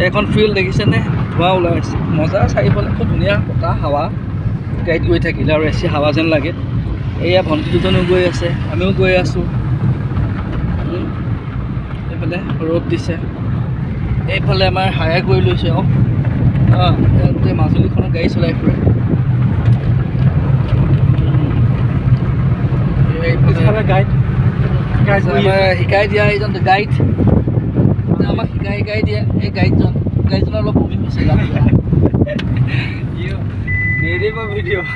এখন ফিল্ড দেখিছেনে ধোঁৱা ওলাই আছে মজা চাৰিওফালে খুব ধুনীয়া বতাহ হাৱা গাড়ীত গৈ থাকিলে আৰু এচি হাৱা যেন লাগে এয়া ভণ্টি দুজনীও গৈ আছে আমিও গৈ আছোঁ এইফালে ৰ'দ দিছে এইফালে আমাৰ হায়াৰ কৰি লৈছে গোটেই মাজুলীখনত গাড়ী চলাই ফুৰে গাইড শিকাই দিয়া এইজন গাইড আমাক শিকাই দিয়ে এই গাইডজন অলপ বমি হৈছে ভিডিঅ'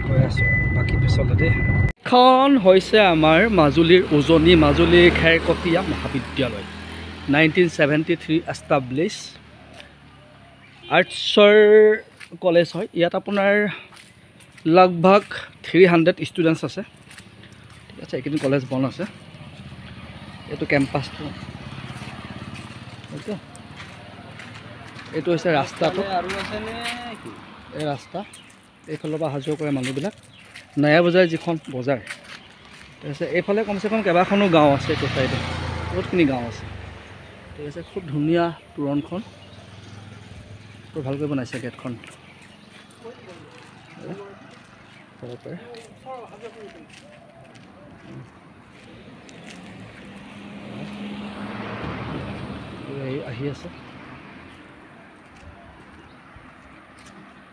কৈ আছোঁ বাকী পিছলে দেই এখন হৈছে আমাৰ মাজুলীৰ উজনি মাজুলী খেৰকটীয়া মহাবিদ্যালয় 1973 এষ্টাব্লিছ আৰ্টছৰ কলেজ হয় ইয়াত আপোনাৰ লগভগ 300 ষ্টুডেণ্টছ আছে ঠিক আছে এইখিনি কলেজ বন্ধ আছে এইটো কেম্পাছটো এইটো হৈছে ৰাস্তাটো আৰু আছেনে এই ৰাস্তা এইফালৰ পৰা অহা যোৱা কৰে মানুহবিলাক নয়া বজাৰ যিখন বজাৰ ঠিক আছে এইফালে কমচে কম কেইবাখনো গাঁও আছে এইটো চাইডে বহুতখিনি গাঁও আছে ঠিক আছে খুব ধুনীয়া তোৰণখন বৰ ভালকৈ বনাইছে গেটখন আহি আছে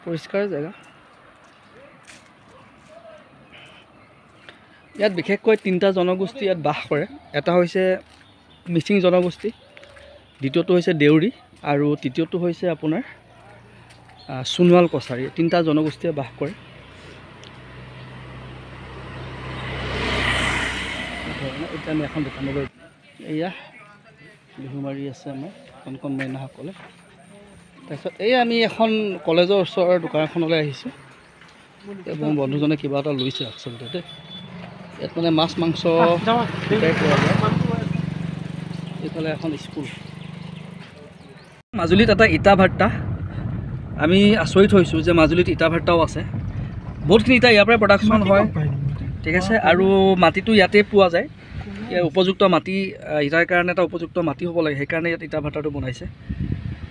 পৰিষ্কাৰ জেগা ইয়াত বিশেষকৈ তিনিটা জনগোষ্ঠী ইয়াত বাস কৰে এটা হৈছে মিচিং জনগোষ্ঠী দ্বিতীয়টো হৈছে দেউৰী আৰু তৃতীয়টো হৈছে আপোনাৰ সোণোৱাল কছাৰী তিনিটা জনগোষ্ঠীয়ে বাস কৰে এতিয়া আমি এখন দোকানলৈ এয়া বিহু মাৰি আছে আমাৰ কণ মইনাসকলে তাৰপিছত এই আমি এখন কলেজৰ ওচৰৰ দোকান এখনলৈ আহিছোঁ মোৰ বন্ধুজনে কিবা এটা লৈছে আচলতে দেই ইয়াত মানে মাছ মাংস এইফালে এখন স্কুল মাজুলীত এটা ইটা ভাট্টা আমি আচৰিত হৈছোঁ যে মাজুলীত ইটা ভাট্টাও আছে বহুতখিনি ইটা ইয়াৰ পৰাই প্ৰডাকশ্যন হয় ঠিক আছে আৰু মাটিটো ইয়াতে পোৱা যায় ইয়াৰ উপযুক্ত মাটি ইটাৰ কাৰণে এটা উপযুক্ত মাটি হ'ব লাগে সেইকাৰণে ইয়াত ইটা ভাট্টাটো বনাইছে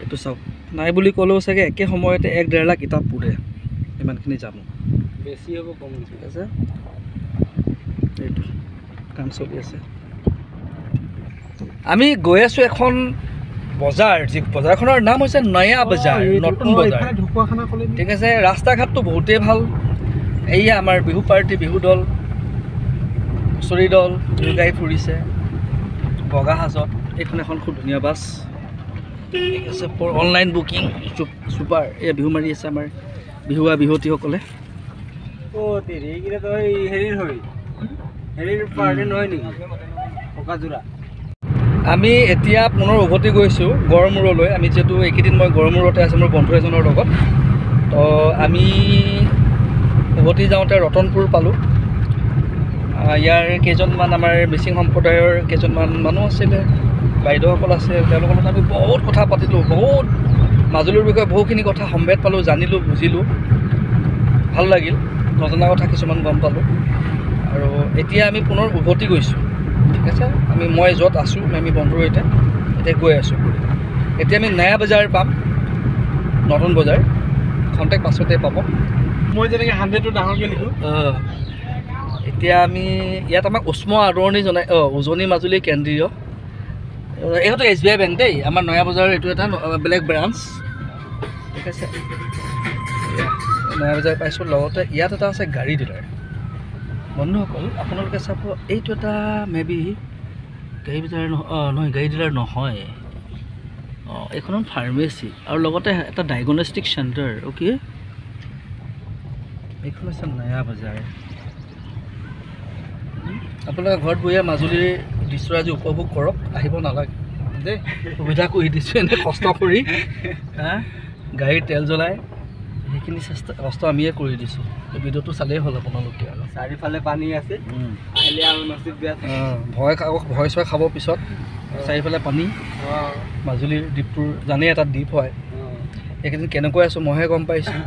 এইটো চাওক নাই বুলি ক'লেও চাগে একে সময়তে 1-1.5 লাখ ইটা পুৰে ইমানখিনি জানো বেছি হ'ব কম ঠিক আছে এইটো কাম চলি আছে আমি গৈ আছোঁ এখন বজাৰ যি বজাৰখনৰ নাম হৈছে নয়া বজাৰ নতুন বজাৰ ঠিক আছে ৰাস্তা ঘাটটো বহুতেই ভাল এইয়া আমাৰ বিহু পাৰ্টি বিহু দল হুঁচৰি দল বিহু গাই ফুৰিছে বগা সাজত এইখন এখন খুব ধুনীয়া বাছ ঠিক আছে ফৰ অনলাইন বুকিং ছুপাৰ এয়া বিহু মাৰি আছে আমাৰ বিহুৱা বিহুৱতীসকলে আমি এতিয়া পুনৰ উভতি গৈছোঁ গড়মূৰলৈ আমি যিহেতু এইকেইদিন মই গড়মূৰতে আছোঁ মোৰ বন্ধু এজনৰ লগত তো আমি উভতি যাওঁতে ৰতনপুৰ পালোঁ ইয়াৰ কেইজনমান আমাৰ মিচিং সম্প্ৰদায়ৰ কেইজনমান মানুহ আছিলে বাইদেউসকল আছে তেওঁলোকৰ লগত আমি বহুত কথা পাতিলোঁ বহুত মাজুলীৰ বিষয়ে বহুখিনি কথা সম্ভেদ পালোঁ জানিলোঁ বুজিলোঁ ভাল লাগিল নজনা কথা কিছুমান গম পালোঁ আৰু এতিয়া আমি পুনৰ উভতি গৈছোঁ ঠিক আছে মই য'ত আছোঁ আমি বন্ধুৰ সৈতে এতিয়া গৈ আছোঁ এতিয়া আমি নয়া বজাৰ পাম নতুন বজাৰ কণ্টেক্ট পাছতে পাব মই যেনেকৈ 100টো ডাঙৰকৈ লিখোঁ এতিয়া আমি ইয়াত আমাক উষ্ম আদৰণি জনাই উজনি মাজুলী কেন্দ্ৰীয় এইটো SBI বেংক দেই আমাৰ নয়া বজাৰৰ এইটো এটা বেলেগ ব্ৰাঞ্চ ঠিক আছে নয়া বজাৰ পাইছোঁ লগতে ইয়াত এটা আছে গাড়ী ডিলাৰ বন্ধুসকল আপোনালোকে চাব এইটো এটা মেবি গাড়ী ডিলাৰ নহয় গাড়ী ডিলাৰ নহয় এইখন ফাৰ্মেচি আৰু লগতে এটা ডায়েগনষ্টিক চেণ্টাৰ অ'কে এইখন আছে নয়া বজাৰ আপোনালোকে ঘৰত বহিয়া মাজুলীৰ দৃশ্যৰাজি উপভোগ কৰক আহিব নালাগে দেই সুবিধা কৰি দিছোঁ এনে কষ্ট কৰি গাড়ীৰ তেল জ্বলাই সেইখিনি কষ্ট আমিয়ে কৰি দিছোঁ ভিডিঅ'টো চালেই হ'ল আপোনালোকে আৰু চাৰিওফালে পানী আছে আহিলে আৰু নচিব বেয়া ভয় চয় খাব পিছত চাৰিওফালে পানী মাজুলীৰ দ্বীপটোৰ জানেই এটা দ্বীপ হয় এইকেইদিন কেনেকৈ আছোঁ মইহে গম পাইছোঁ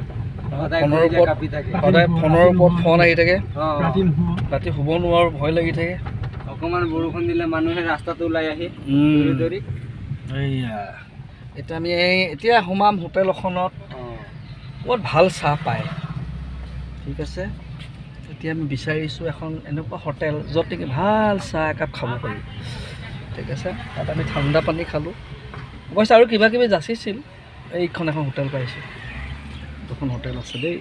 সদায় ফোনৰ ওপৰত ফোন আহি থাকে ৰাতি শুব নোৱাৰোঁ ভয় লাগি থাকে অকণমান বৰষুণ দিলে মানুহে ৰাস্তাটো ওলাই আহি এইয়া এতিয়া আমি এতিয়া সোমাম হোটেল এখনত বহুত ভাল চাহ পায় ঠিক আছে এতিয়া আমি বিচাৰিছোঁ এখন এনেকুৱা হোটেল য'ত নেকি ভাল চাহ একাপ খাব পাৰি ঠিক আছে তাত আমি ঠাণ্ডা পানী খালোঁ অৱশ্যে আৰু কিবা কিবি যাচিছিল এইখন এখন হোটেল পাইছোঁ দুখন হোটেল আছে দেই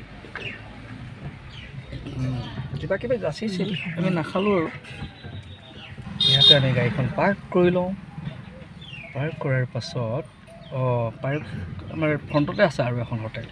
কিবা কিবি যাচিছিল আমি নাখালোঁ আৰু ইয়াতে আমি গাড়ীখন পাৰ্ক কৰি লওঁ পাৰ্ক কৰাৰ পাছত পাৰ্ক আমাৰ ফ্ৰণ্টতে আছে আৰু এখন হোটেল